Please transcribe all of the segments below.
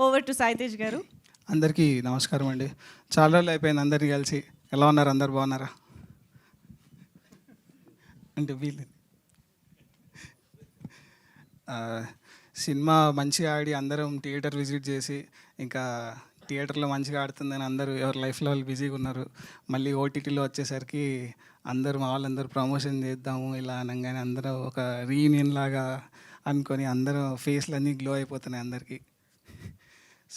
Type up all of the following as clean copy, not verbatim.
Over to Sai Tej గారు. అందరికీ నమస్కారం అండి. చాలా రోజులు అయిపోయింది అందరినీ కలిసి. ఎలా ఉన్నారు? అందరు బాగున్నారా? అంటే వీళ్ళు సినిమా మంచిగా ఆడి అందరం థియేటర్ విజిట్ చేసి ఇంకా థియేటర్లో మంచిగా ఆడుతుందని అందరూ ఎవరి లైఫ్లో వాళ్ళు బిజీగా ఉన్నారు. మళ్ళీ ఓటీటీలో వచ్చేసరికి అందరూ మా వాళ్ళందరూ ప్రమోషన్ చేద్దాము ఇలా అనగానే అందరూ ఒక రీయూనియన్ లాగా అనుకొని అందరూ ఫేస్లు అన్నీ గ్లో అయిపోతున్నాయి అందరికీ.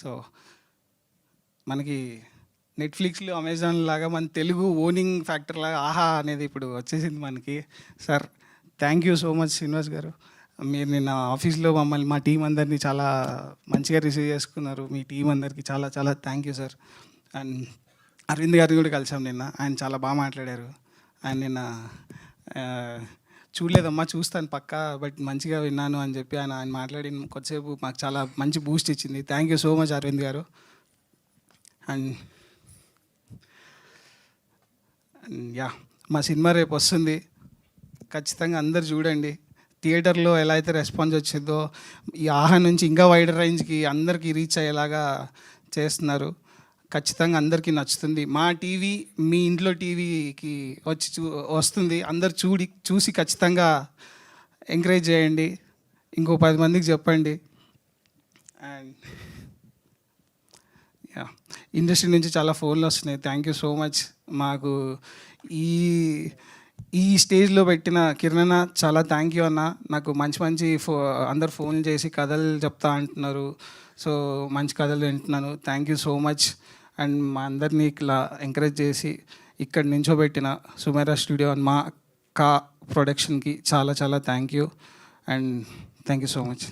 సో మనకి నెట్ఫ్లిక్స్లో అమెజాన్ లాగా మన తెలుగు ఓనింగ్ ఫ్యాక్టర్ లాగా ఆహా అనేది ఇప్పుడు వచ్చేసింది మనకి. Sir thank you so much Srinivas గారు. మీరు నిన్న ఆఫీస్లో మమ్మల్ని మా టీం అందరినీ చాలా మంచిగా రిసీవ్ చేసుకున్నారు. మీ టీం అందరికీ చాలా చాలా thank you sir. And Aravind గారిని కూడా కలిసాం నిన్న. ఆయన చాలా బాగా మాట్లాడారు. ఆయన నిన్న చూడలేదమ్మా చూస్తాను పక్కా బట్ మంచిగా విన్నాను అని చెప్పి ఆయన మాట్లాడి కొద్దిసేపు మాకు చాలా మంచి బూస్ట్ ఇచ్చింది. Thank you so much Aravind గారు. అండ్ యా మా సినిమా రేపు వస్తుంది, ఖచ్చితంగా అందరు చూడండి. థియేటర్లో ఎలా అయితే రెస్పాన్స్ వచ్చిందో ఈ ఆహా నుంచి ఇంకా వైడ్ రేంజ్కి అందరికీ రీచ్ అయ్యేలాగా చేస్తున్నారు. ఖచ్చితంగా అందరికీ నచ్చుతుంది. మా టీవీ మీ ఇంట్లో టీవీకి వస్తుంది. అందరు చూసి ఖచ్చితంగా ఎంకరేజ్ చేయండి. ఇంకో 10 మందికి చెప్పండి. అండ్ యా ఇండస్ట్రీ నుంచి చాలా ఫోన్లు వస్తున్నాయి. Thank you so much. మాకు ఈ స్టేజ్లో పెట్టిన కిరణ్ చాలా థ్యాంక్ యూ అన్న. నాకు మంచి అందరు ఫోన్లు చేసి కథలు చెప్తా అంటున్నారు. సో మంచి కథలు వింటున్నాను. Thank you so much. And మా అందరినీ ఇట్లా ఎంకరేజ్ చేసి ఇక్కడ నించోబెట్టిన సుమేరా స్టూడియో అండ్ మా కా ప్రొడక్షన్కి చాలా చాలా thank you. And thank you so much.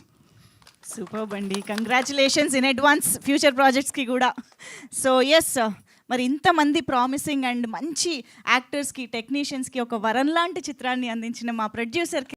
Super అండి, కంగ్రాచులేషన్స్ ఇన్ అడ్వాన్స్ ఫ్యూచర్ ప్రాజెక్ట్స్కి కూడా. సో ఎస్, మరి ఇంతమంది ప్రామిసింగ్ అండ్ మంచి యాక్టర్స్కి టెక్నీషియన్స్కి ఒక వరం లాంటి చిత్రాన్ని అందించిన మా ప్రొడ్యూసర్కి